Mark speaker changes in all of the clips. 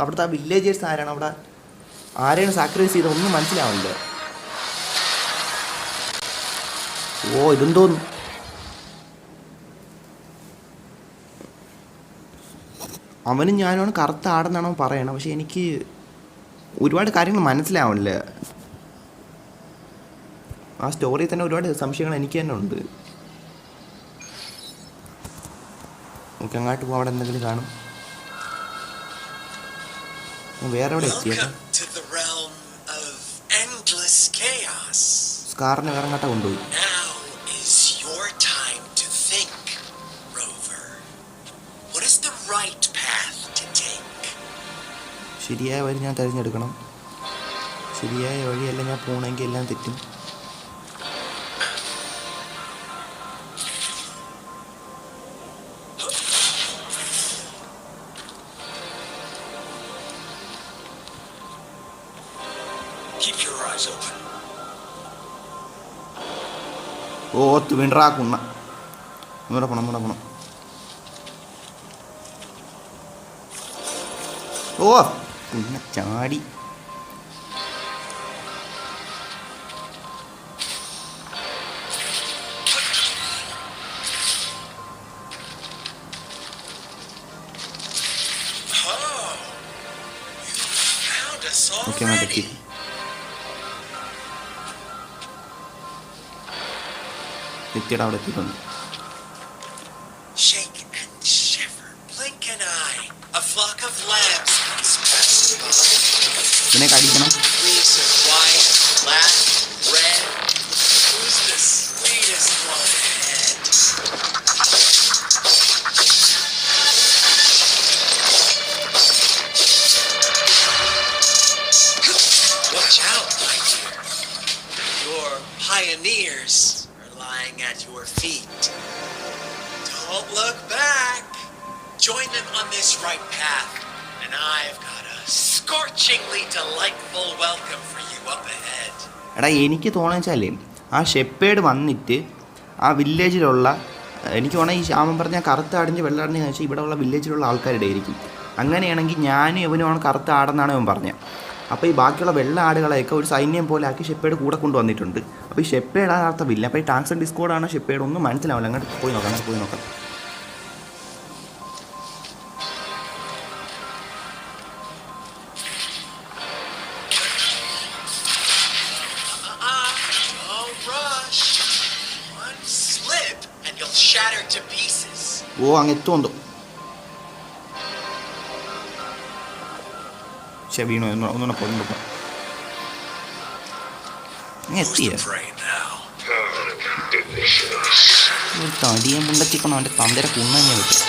Speaker 1: അവിടുത്തെ ആ വില്ലേജേഴ്സ് ആരാണ്, അവിടെ ആരെയാണ് സാക്രിഫൈസ് ചെയ്തത് ഒന്നും മനസ്സിലാവില്ല. ഓ ഇതെന്തോന്നു, അവനും ഞാനുമാണ് കറുത്ത ആടെന്നാണോ പറയണം. പക്ഷെ എനിക്ക് ഒരുപാട് കാര്യങ്ങൾ മനസ്സിലാവണില്ല. ആ സ്റ്റോറിയിൽ തന്നെ ഒരുപാട് സംശയങ്ങൾ എനിക്ക് തന്നെ ഉണ്ട്. നമുക്ക് അങ്ങോട്ട് പോകാം, അവിടെ എന്തെങ്കിലും കാണും. വേറെ എവിടെ എത്തിയേക്കാം. സ്കാറിനെ വേറെ അങ്ങോട്ടാ കൊണ്ടുപോയി. ശരിയായ വഴി ഞാൻ തിരഞ്ഞെടുക്കണം. ശരിയായ വഴിയല്ല ഞാൻ പോകണമെങ്കിൽ എല്ലാം തെറ്റും. ഓത്ത് വീണ്ടാക്കുന്ന ഒന്നുകൂടെ പോണം. ഓ പിന്നെ ചാടി. ഓക്കെ അങ്ങോട്ടെത്തി. എത്തിയുടെ അവിടെ എത്തിയിട്ടുണ്ട്. ഇതിനെ കടിക്കണം.
Speaker 2: Pioneers are lying at your feet. Don't look back. Join them on this right path, and I've got a scorchingly delightful welcome for you up ahead.
Speaker 1: എടാ എനിക്ക് തോന്നുവെച്ചാലേ ആ ഷെപ്പേഡ് വന്നിട്ട് ആ വില്ലേജിലുള്ള, എനിക്ക് തോന്നുന്നത് ഈ ശ്യാമൻ പറഞ്ഞ കറുത്ത ആടിൻ്റെ വെള്ളാടിനെ വെച്ചാൽ ഇവിടെ ഉള്ള വില്ലേജിലുള്ള ആൾക്കാരുടെ ആയിരിക്കും. അങ്ങനെയാണെങ്കിൽ ഞാനും ഇവനുമാണ് കറുത്ത ആടെന്നാണ് ഇവൻ പറഞ്ഞത്. അപ്പോൾ ഈ ബാക്കിയുള്ള വെള്ള ആടുകളെയൊക്കെ ഒരു സൈന്യം പോലെ ആക്കി ഷെപ്പേഡ് കൂടെ കൊണ്ടുവന്നിട്ടുണ്ട്. അപ്പോൾ ഈ ഷെപ്പേഡ് ആ അർത്ഥമില്ല. അപ്പോൾ ഈ ടാക്സൺ ഡിസ്കോഡാണ് ഷെപ്പേഡ്, ഒന്നും മനസ്സിലാവില്ല. അങ്ങോട്ട് പോയി നോക്കാം. ഓ അങ്ങ് എത്തുമെന്തോ. വീണോ ഒന്നുകൂടെ പോകുമ്പോൾ എത്തിയ ഒരു തടിയെ മുണ്ടത്തിക്കണം. അവൻ്റെ തന്തര കുണ്ണ ഞാൻ വെച്ചു.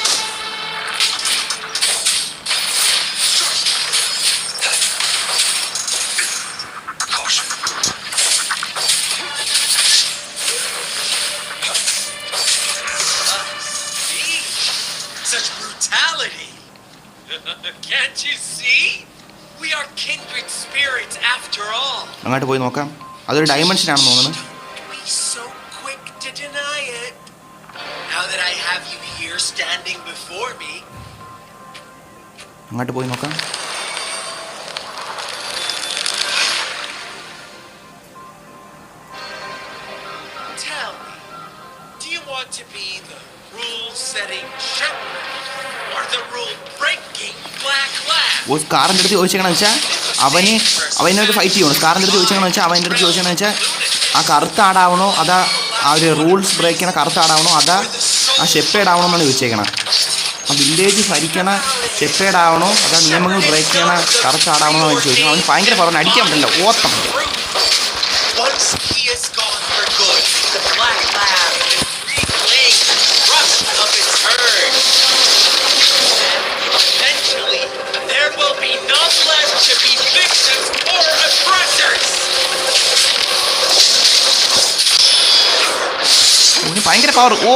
Speaker 1: അങ്ങോട്ട് പോയി നോക്കാം. അതൊരു ഡയമെൻഷനാണെന്ന് തോന്നുന്നു. അങ്ങോട്ട് പോയി നോക്കാം. സ്കാറിൻ്റെ അടുത്ത് ചോദിച്ചേക്കണെന്ന് വെച്ചാൽ അവനോട് ഫൈറ്റ് ചെയ്യണം. സ്കാറിൻ്റെ അടുത്ത് ചോദിച്ചേക്കണെന്ന് വെച്ചാൽ ആ കറുത്ത ആടാവണോ അതാ ആ ഒരു റൂൾസ് ബ്രേക്ക് ചെയ്യണ കറുത്ത ആടാവണോ അതാ ആ ഷെപ്പേഡ് ആവണോ എന്നാണ് ചോദിച്ചേക്കണം. ആ വില്ലേജ് ഭരിക്കണ ഷെപ്പേഡ് ആവണോ അതാ നിയമങ്ങൾ ബ്രേക്ക് ചെയ്യണ കറുത്ത ആടാവണോ എന്ന് ചോദിക്കണം. അവന് ഭയങ്കര പറഞ്ഞ് അടിക്കാൻ പറ്റില്ല, ഓത്തം. ഭയങ്കര പവർ. ഓ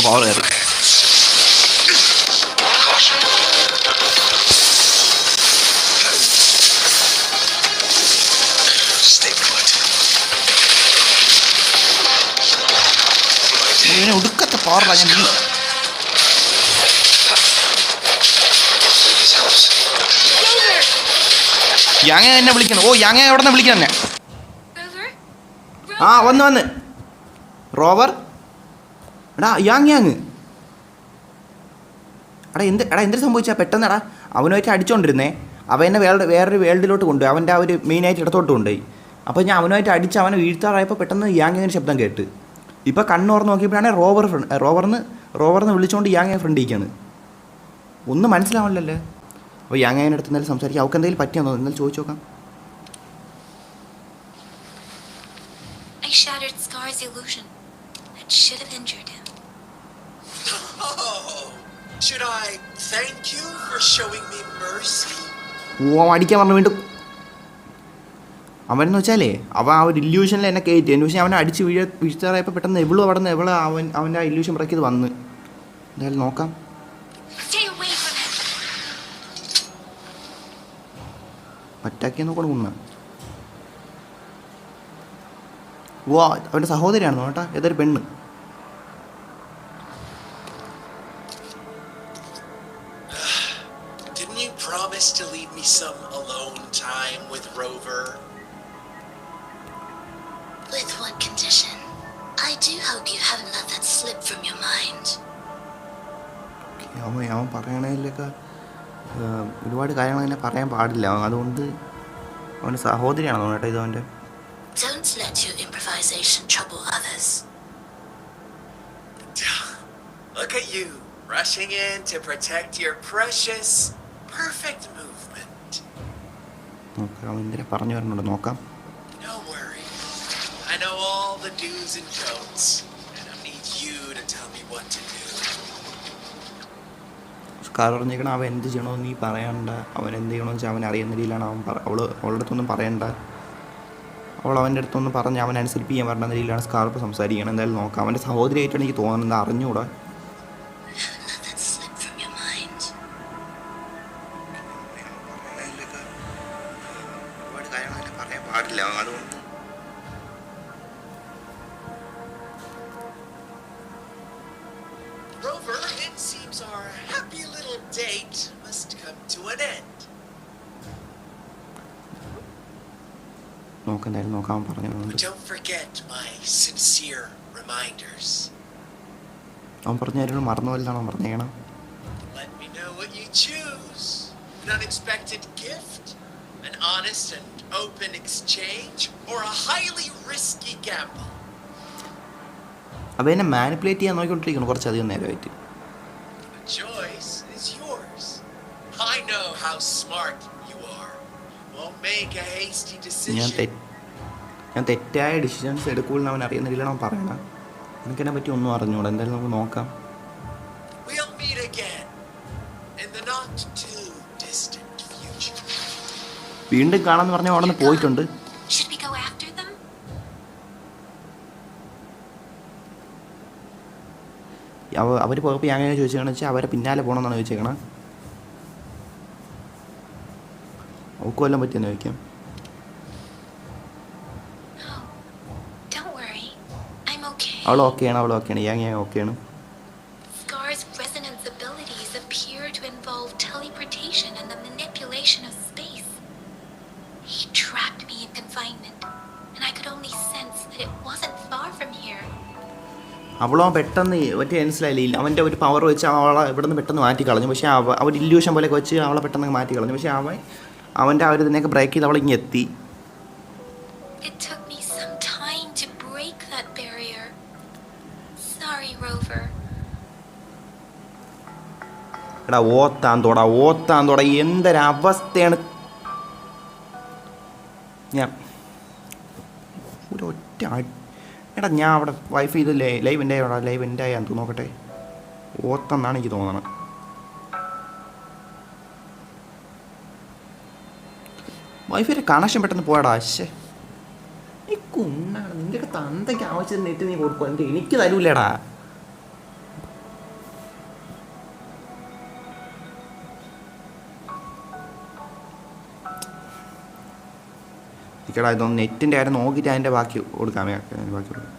Speaker 1: പവർ കയറി.
Speaker 2: Stay put.
Speaker 1: ഇവനെ ഒടുക്കത്തെ പവറാ ഞാൻ യാങ്ങ എന്നെ വിളിക്കണം. ഓ യാങ്ങ എവിടെ നിന്ന് വിളിക്കണം എന്നെ? ആ വന്ന് റോവർ. എടാ യാങ് എടാ എന്തൊരു സംഭവിച്ചാ പെട്ടെന്ന്? എടാ അവനുമായിട്ട് അടിച്ചോണ്ടിരുന്നേ. അവൻ എന്നെ വേറൊരു വേൾഡിലോട്ട് കൊണ്ടുപോയി. അവൻ്റെ ആ ഒരു മെയിനായിട്ട് ഇടത്തോട്ട് കൊണ്ടുപോയി. അപ്പോൾ ഞാൻ അവനുമായിട്ട് അടിച്ച് അവനെ വീഴ്ത്താറായപ്പോൾ പെട്ടെന്ന് യാങ്ങിന് ശബ്ദം കേട്ട്. ഇപ്പോൾ കണ്ണോർന്ന് നോക്കിയപ്പോഴാണ് റോവർന്ന് വിളിച്ചുകൊണ്ട് യാങ്ങ ഫ്രണ്ട് ഇരിക്കുന്നത്. ഒന്നും മനസ്സിലാവില്ലല്ലേ. അപ്പോൾ യാങ്ങയുടെ അടുത്ത് എന്തായാലും സംസാരിക്കാം. അവൾക്ക് എന്തെങ്കിലും പറ്റിയാന്നോ എന്നാലും ചോദിച്ചു നോക്കാം.
Speaker 3: I shattered Scar's illusion. That should have injured him.
Speaker 2: Oh, should I thank you for showing me mercy?
Speaker 1: ഓ അടിക്കാൻ പറഞ്ഞു വീണ്ടും. അവനെന്ന് വെച്ചാലേ അവൻ ആ ഒരു ഇല്യൂഷനിൽ എന്നെ കയറ്റി. എന്ന് വെച്ചാൽ അവനെ അടിച്ച് വീഴ്ത്താറായപ്പോൾ പെട്ടെന്ന് എവിടെ അവൻ്റെ ആ ഇല്യൂഷൻ ബ്രേക്ക് ചെയ്ത് വന്ന്. എന്തായാലും നോക്കാം.
Speaker 3: Stay away from him.
Speaker 1: അറ്റാക്കിയെന്ന് കൂടെ ഉണ്ണ. ഓ അവൻ്റെ സഹോദരിയാണെന്നോ കേട്ടാ, ഏതൊരു പെണ്ണ്.
Speaker 2: Didn't you promise to leave me some alone time with Rover?
Speaker 3: With one condition. I do hope you haven't let that slip from your mind.
Speaker 1: അവൻ പറയണതിലൊക്കെ ഒരുപാട് കാര്യങ്ങൾ തന്നെ പറയാൻ പാടില്ല. അതുകൊണ്ട് അവൻ്റെ സഹോദരിയാണെന്നോ കേട്ടോ ഇത് അവൻ്റെ.
Speaker 3: Don't let your improvisation trouble others.
Speaker 2: Look at you, rushing in to protect your precious, perfect movement.
Speaker 1: നോക്കാം അവൻ എന്തിനാ പറഞ്ഞു വരണുണ്ട് നോക്കാം.
Speaker 2: Don't worry. I know all the do's and don'ts. I don't need you to tell me what to do.
Speaker 1: Scar പറഞ്ഞേക്കണം അവൻ എന്ത് ചെയ്യണമെന്ന് നീ പറയണ്ട. അവൻ എന്ത് ചെയ്യണമെന്ന് വെച്ചാൽ അവൻ അറിയുന്ന രീതിയിലാണ് അവളുടെ അടുത്തൊന്നും പറയണ്ട. അവൻ്റെ അടുത്തൊന്നും പറഞ്ഞ് അവൻ അനുസരിപ്പിക്കാൻ പറഞ്ഞ രീതിയിലാണ് സ്കാർപ്പ് സംസാരിക്കണം. എന്തായാലും നോക്കാം. അവൻ്റെ സഹോദരിയായിട്ടാണ് എനിക്ക് തോന്നുന്നത്. അറിഞ്ഞുകൂടാ. ഒരുപാട് കാര്യങ്ങൾ പറയാൻ പാടില്ല. അതുകൊണ്ട്
Speaker 2: Rover, it seems our happy little date must come to an end.
Speaker 1: എന്തായാലും നോക്കാൻ പറഞ്ഞു.
Speaker 2: Don't forget my sincere reminders.
Speaker 1: അവൻ പറഞ്ഞ കാര്യങ്ങൾ മറന്നു വല്ലതാണോ പറഞ്ഞേക്കണം.
Speaker 2: Let me know what you choose. An unexpected gift, an honest and open exchange, or a highly risky gamble.
Speaker 1: അവൻ എന്നെ മാനിപ്പുലേറ്റ് ചെയ്യാൻ നോക്കിക്കൊണ്ടിരിക്കണം കുറച്ചധികം നേരമായിട്ട്.
Speaker 2: The choice is yours. I know how smart you are. Won't make a hasty decision.
Speaker 1: ഞാൻ തെറ്റായ decisions എടുക്കുമെന്ന് അവൻ അറിയുന്ന രീതിയിലാണ് അവൻ പറയണം. എനിക്കെന്നെ പറ്റി ഒന്നും അറിഞ്ഞൂടാ. എന്തായാലും നമുക്ക് നോക്കാം.
Speaker 2: We'll meet again in the not too distant future.
Speaker 1: വീണ്ടും കാണാമെന്ന് പറഞ്ഞാൽ അവിടെ നിന്ന് പോയിട്ടുണ്ട്.
Speaker 3: Should we go after them?
Speaker 1: അവർ പോയപ്പോൾ ഞാൻ എങ്ങനെ ചോദിച്ചതെന്ന് വെച്ചാൽ അവരെ പിന്നാലെ പോകണമെന്നാണ് ചോദിച്ചേക്കണം. അവൾക്ക് വല്ലതും പറ്റിയെന്ന് ചോദിക്കാം. അവൾ ഓക്കെയാണ്. ഞാൻ ഓക്കെയാണ്.
Speaker 3: Scar's resonance abilities appear to involve teleportation and the manipulation of space. He trapped me in confinement, and I could only sense that it wasn't far from here.
Speaker 1: അവളോ പെട്ടെന്ന് ഒറ്റ മനസ്സിലായില്ല. അവൻ്റെ ഒരു പവർ വെച്ച് അവളെ ഇവിടെ നിന്ന് പെട്ടെന്ന് മാറ്റി കളഞ്ഞു. പക്ഷേ അവർ ഇല്യൂഷൻ പോലെയൊക്കെ വെച്ച് അവളെ പെട്ടെന്ന് മാറ്റി കളഞ്ഞു. പക്ഷേ അവൻ്റെ ആ ഒരു ഇതിനെയൊക്കെ ബ്രേക്ക് ചെയ്ത് അവളിങ്ങ് എത്തി.
Speaker 3: It took me some time to break that barrier. Sorry, Rover.
Speaker 1: എടാ ഓത്താൻ തോടാ എന്തൊരവസ്ഥയാണ്. ഞാൻ ഒരൊറ്റ എടാ ഞാൻ അവിടെ വൈഫൈ ഇത് ലൈവ് എൻ്റെ ആയാന്ന് നോക്കട്ടെ. ഓത്തെന്നാണ് എനിക്ക് തോന്നണം. വൈഫൈയുടെ കണക്ഷൻ പെട്ടെന്ന് പോയടാ. ശേ ഈ കുണ്ണാണ് നിൻ്റെ തന്തയ്ക്ക് ആവശ്യം നെറ്റ് നീ കൊടുക്കും. എന്നിട്ട് എനിക്ക് തരൂലേടാ. ഇക്കടാ ഇതൊന്ന് നെറ്റിൻ്റെ കാര്യം നോക്കിയിട്ട് അതിൻ്റെ ബാക്കി കൊടുക്കാമേ ബാക്കി കൊടുക്കാം.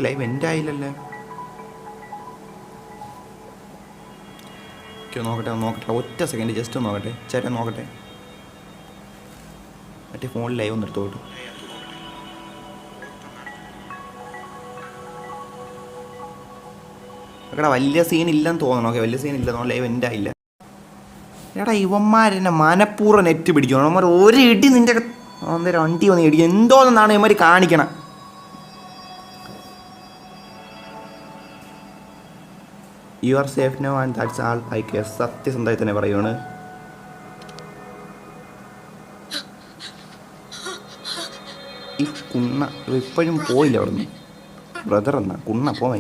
Speaker 1: ലൈവ് എൻ്റെ ആയില്ലല്ലേ. നോക്കട്ടെ ഒറ്റ സെക്കൻഡ് ജസ്റ്റ് ഒന്ന് നോക്കട്ടെ ചേട്ടൻ നോക്കട്ടെ. മറ്റേ ഫോണിൽ ലൈവ് ഒന്ന് എടുത്തോട്ട്. എടാ വലിയ സീൻ ഇല്ലെന്ന് തോന്നണം. ഓക്കെ വലിയ സീൻ ഇല്ലെന്നോ ലൈവ് എൻ്റെ ആയില്ല. എടാ ഇവന്മാരെന്നെ മനഃപൂർവ്വം നെറ്റ് പിടിക്കണം. അവന്മാർ ഒരു ഇടി നിൻ്റെ അന്നേരം വണ്ടി വന്ന് ഇടിക്കും എന്തോന്നാണ് ഇവന്മാർ കാണിക്കണം. You are safe no and that's all I care. സത്യസന്ധമായി തന്നെ പറയുവാണ്. ഈ കുണ്ണ ഇപ്പോഴും പോയില്ല അവിടെ നിന്ന്. ബ്രദർ എന്നാ കുണ്ണ പോകാൻ